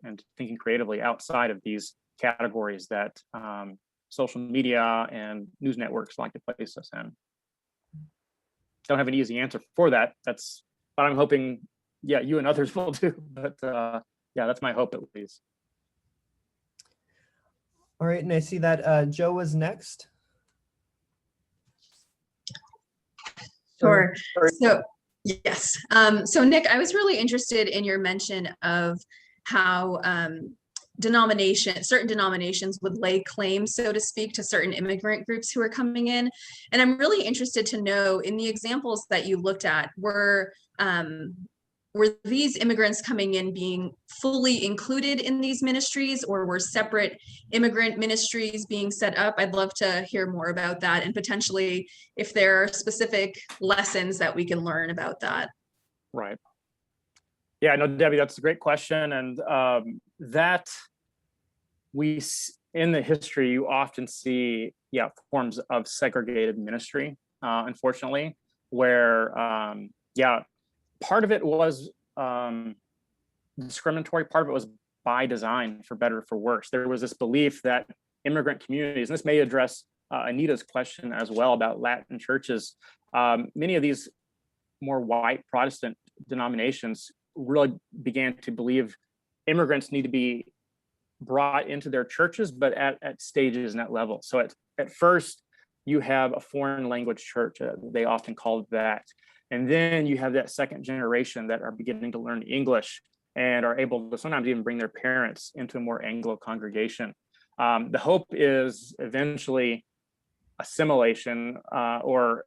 and thinking creatively outside of these categories that social media and news networks like to place us in. Don't have an easy answer for that. That's what I'm hoping, you and others will do. But that's my hope, at least. All right, and I see that Joe was next. Sure. So yes. So Nick, I was really interested in your mention of how certain denominations would lay claim, so to speak, to certain immigrant groups who are coming in. And I'm really interested to know, in the examples that you looked at, were these immigrants coming in being fully included in these ministries, or were separate immigrant ministries being set up? I'd love to hear more about that, and potentially if there are specific lessons that we can learn about that. Right. Yeah, no, Debbie, that's a great question. And that in the history, you often see, forms of segregated ministry, unfortunately, where, part of it was discriminatory, part of it was by design, for better or for worse. There was this belief that immigrant communities, and this may address Anita's question as well about Latin churches, many of these more white Protestant denominations really began to believe immigrants need to be brought into their churches, but at stages and at levels. So at first, you have a foreign language church, they often called that. And then you have that second generation that are beginning to learn English and are able to sometimes even bring their parents into a more Anglo congregation. The hope is eventually assimilation or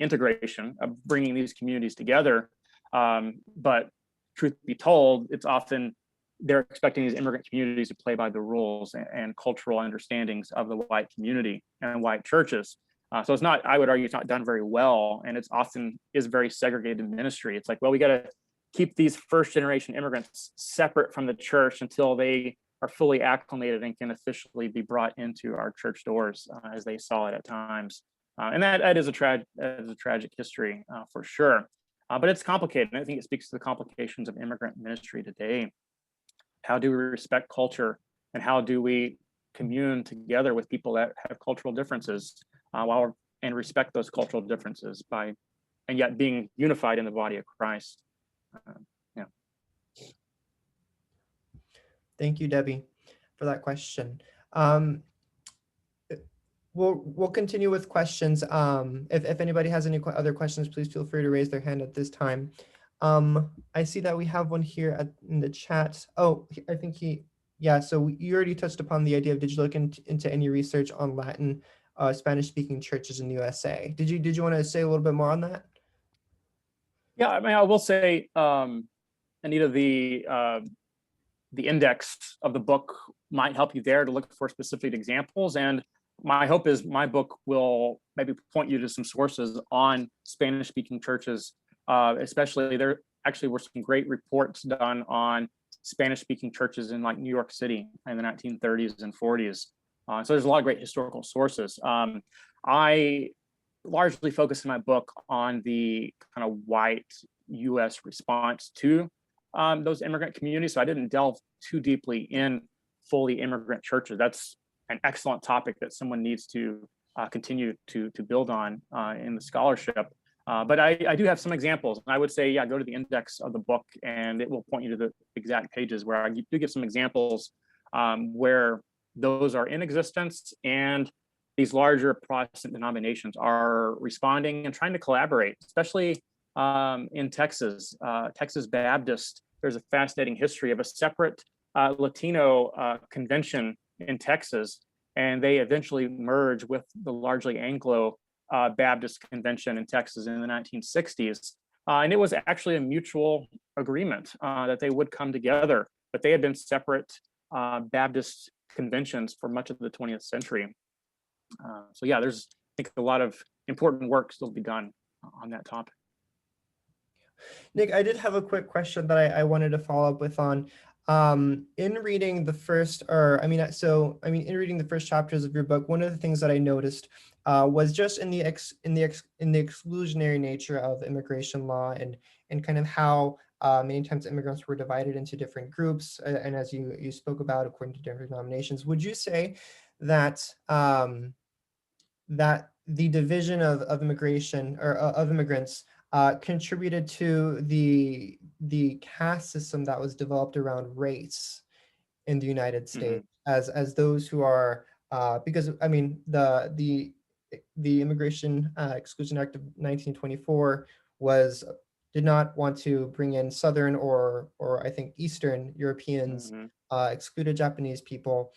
integration of bringing these communities together. But truth be told, it's often they're expecting these immigrant communities to play by the rules and cultural understandings of the white community and white churches. So it's not, I would argue, it's not done very well, and it's often is very segregated ministry. It's like, well, we got to keep these first generation immigrants separate from the church until they are fully acclimated and can officially be brought into our church doors as they saw it at times. And that is a tragic history for sure. But it's complicated. And I think it speaks to the complications of immigrant ministry today. How do we respect culture, and how do we commune together with people that have cultural differences and respect those cultural differences and yet being unified in the body of Christ? Thank you, Debbie, for that question. We'll continue with questions. If anybody has any other questions, please feel free to raise their hand at this time. I see that we have one here in the chat. Oh, I think so you already touched upon the idea of, did you look into any research on Latin Spanish-speaking churches in the USA? Did you want to say a little bit more on that? Yeah, I will say, Anita, the index of the book might help you there to look for specific examples. And my hope is my book will maybe point you to some sources on Spanish-speaking churches. Especially, there actually were some great reports done on Spanish-speaking churches in like New York City in the 1930s and 40s. So there's a lot of great historical sources. I largely focus in my book on the kind of white US response to those immigrant communities. So I didn't delve too deeply in fully immigrant churches. That's an excellent topic that someone needs to continue to build on in the scholarship. But I do have some examples. I would say, yeah, go to the index of the book and it will point you to the exact pages where I do give some examples where those are in existence and these larger Protestant denominations are responding and trying to collaborate, especially in Texas. Texas Baptist, there's a fascinating history of a separate Latino convention in Texas, and they eventually merge with the largely Anglo Baptist convention in Texas in the 1960s. And it was actually a mutual agreement that they would come together, but they had been separate Baptist conventions for much of the 20th century. So yeah, there's, I think, a lot of important work still to be done on that topic. Nick, I did have a quick question that I wanted to follow up with on. In reading the first, in reading the first chapters of your book, one of the things that I noticed was just in the exclusionary nature of immigration law and kind of how many times immigrants were divided into different groups, and as you spoke about according to different denominations. Would you say that that the division of immigration or of immigrants contributed to the caste system that was developed around race in the United States, as those who are because I mean the Immigration Exclusion Act of 1924 did not want to bring in Southern or I think Eastern Europeans, excluded Japanese people,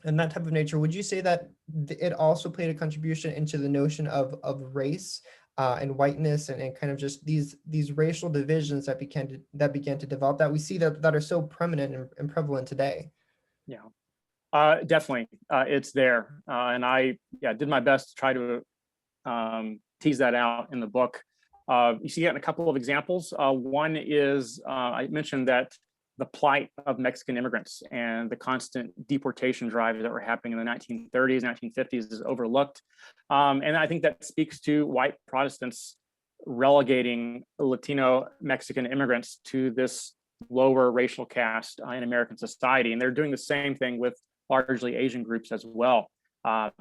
and that type of nature. Would you say that it also played a contribution into the notion of race and whiteness and kind of just these racial divisions that began to develop that we see that are so prominent and prevalent today? Yeah, definitely, it's there, and I did my best to try to tease that out in the book. You see it in a couple of examples. One is I mentioned that the plight of Mexican immigrants and the constant deportation drives that were happening in the 1930s, 1950s is overlooked. And I think that speaks to white Protestants relegating Latino Mexican immigrants to this lower racial caste in American society. And they're doing the same thing with largely Asian groups as well.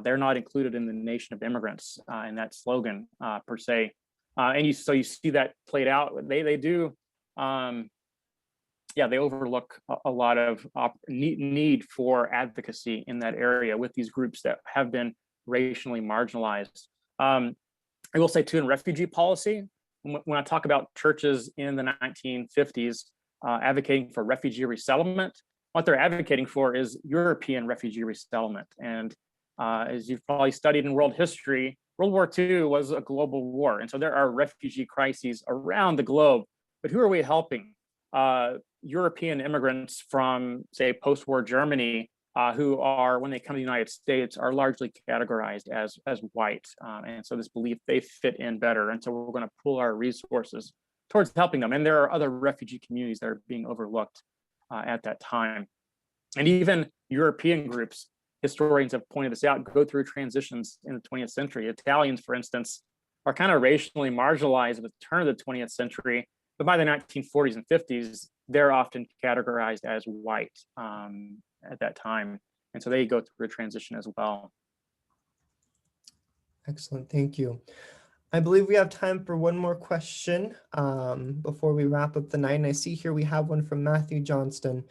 They're not included in the nation of immigrants in that slogan per se. And so you see that played out. They do. They overlook a lot of need for advocacy in that area with these groups that have been racially marginalized. I will say too, in refugee policy, when I talk about churches in the 1950s advocating for refugee resettlement, what they're advocating for is European refugee resettlement. And as you've probably studied in world history, World War II was a global war. And so there are refugee crises around the globe. But who are we helping? European immigrants from, say, post-war Germany, who are, when they come to the United States, are largely categorized as white. And so this belief they fit in better. And so we're going to pool our resources towards helping them. And there are other refugee communities that are being overlooked at that time. And even European groups, historians have pointed this out, go through transitions in the 20th century. Italians, for instance, are kind of racially marginalized at the turn of the 20th century. But by the 1940s and 50s, they're often categorized as white at that time. And so they go through a transition as well. Excellent, thank you. I believe we have time for one more question before we wrap up the night. And I see here we have one from Matthew Johnston.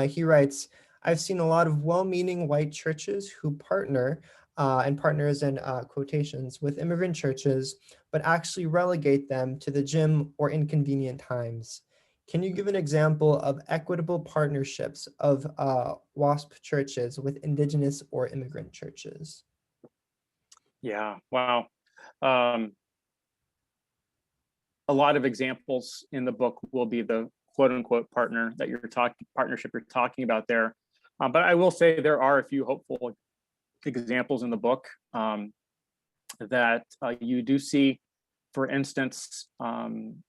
He writes, I've seen a lot of well-meaning white churches who partner and partners in quotations with immigrant churches, but actually relegate them to the gym or inconvenient times. Can you give an example of equitable partnerships of WASP churches with indigenous or immigrant churches? Yeah, wow. A lot of examples in the book will be the quote unquote partnership you're talking about there. But I will say there are a few hopeful examples in the book that you do see, for instance, home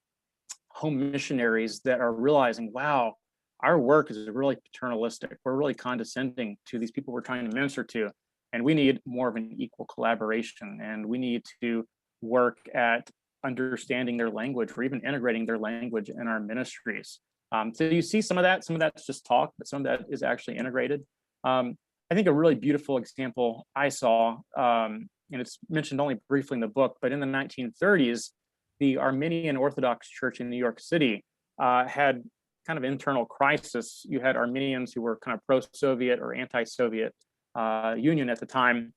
missionaries that are realizing, wow, our work is really paternalistic. We're really condescending to these people we're trying to minister to. And we need more of an equal collaboration, and we need to work at understanding their language or even integrating their language in our ministries. So you see some of that's just talk, but some of that is actually integrated. I think a really beautiful example I saw, and it's mentioned only briefly in the book, but in the 1930s, the Armenian Orthodox Church in New York City had kind of internal crisis. You had Armenians who were kind of pro-Soviet or anti-Soviet Union at the time.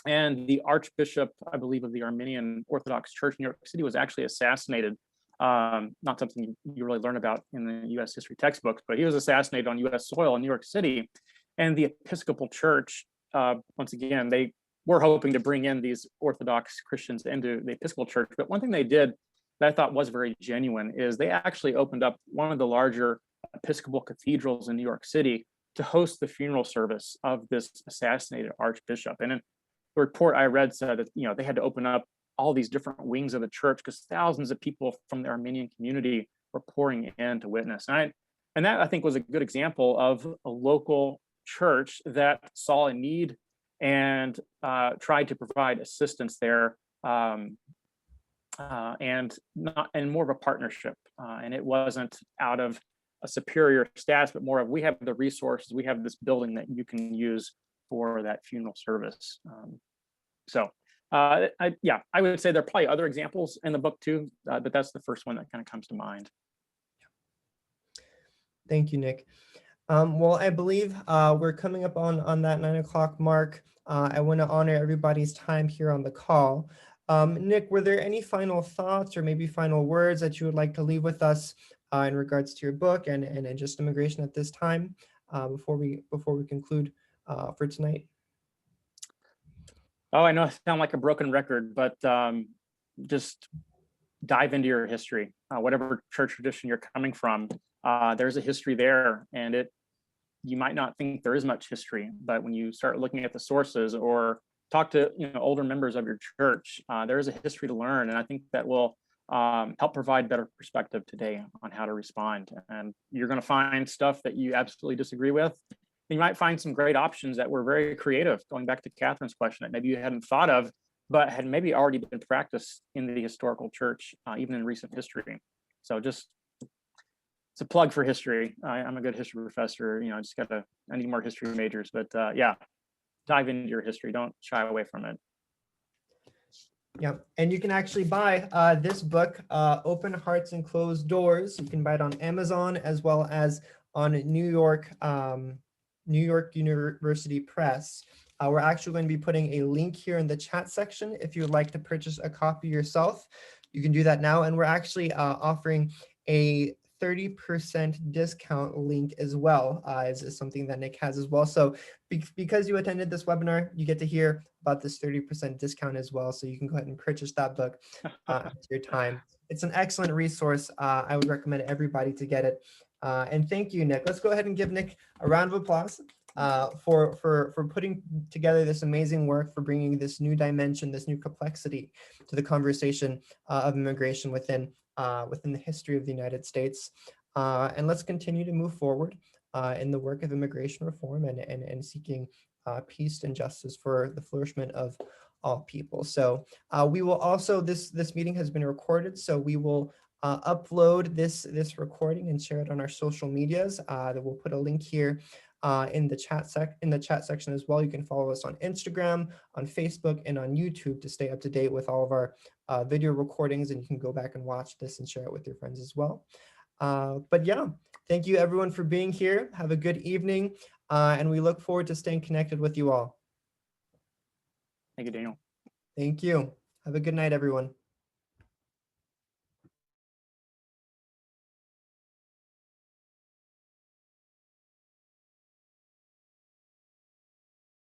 And the Archbishop, I believe, of the Armenian Orthodox Church in New York City was actually assassinated. Not something you really learn about in the US history textbooks, but he was assassinated on US soil in New York City. And the Episcopal Church, once again, they were hoping to bring in these Orthodox Christians into the Episcopal Church. But one thing they did that I thought was very genuine is they actually opened up one of the larger Episcopal cathedrals in New York City to host the funeral service of this assassinated Archbishop. And in the report I read said that, you know, they had to open up all these different wings of the church because thousands of people from the Armenian community were pouring in to witness. And that I think was a good example of a local church that saw a need and tried to provide assistance there, and more of a partnership. And it wasn't out of a superior status, but more of, we have the resources, we have this building that you can use for that funeral service. I would say there are probably other examples in the book too, but that's the first one that kind of comes to mind. Thank you, Nick. Well, I believe we're coming up on that 9 o'clock mark. I want to honor everybody's time here on the call. Nick, were there any final thoughts or maybe final words that you would like to leave with us in regards to your book and just immigration at this time before we conclude for tonight? Oh, I know I sound like a broken record, but just dive into your history. Whatever church tradition you're coming from, there's a history there, and you might not think there is much history, but when you start looking at the sources or talk to older members of your church, there is a history to learn, and I think that will help provide better perspective today on how to respond. And you're going to find stuff that you absolutely disagree with. You might find some great options that were very creative, going back to Catherine's question, that maybe you hadn't thought of, but had maybe already been practiced in the historical church, even in recent history. So it's a plug for history. I'm a good history professor. I need more history majors, but yeah, dive into your history. Don't shy away from it. Yeah, and you can actually buy this book, Open Hearts and Closed Doors. You can buy it on Amazon as well as on New York University Press. We're actually going to be putting a link here in the chat section. If you would like to purchase a copy yourself, you can do that now. And we're actually offering a 30% discount link as well, is something that Nick has as well. So because you attended this webinar, you get to hear about this 30% discount as well. So you can go ahead and purchase that book at your time. It's an excellent resource. I would recommend everybody to get it. And thank you, Nick. Let's go ahead and give Nick a round of applause for putting together this amazing work, for bringing this new dimension, this new complexity to the conversation of immigration within the history of the United States. And let's continue to move forward in the work of immigration reform and seeking peace and justice for the flourishment of all people. So we will also, this meeting has been recorded, so we will upload this recording and share it on our social medias. That we'll put a link here in the chat section as well. You can follow us on Instagram, on Facebook, and on YouTube to stay up to date with all of our video recordings, and you can go back and watch this and share it with your friends as well. But yeah, thank you everyone for being here. Have a good evening, and we look forward to staying connected with you all. Thank you, Daniel. Thank you. Have a good night, everyone.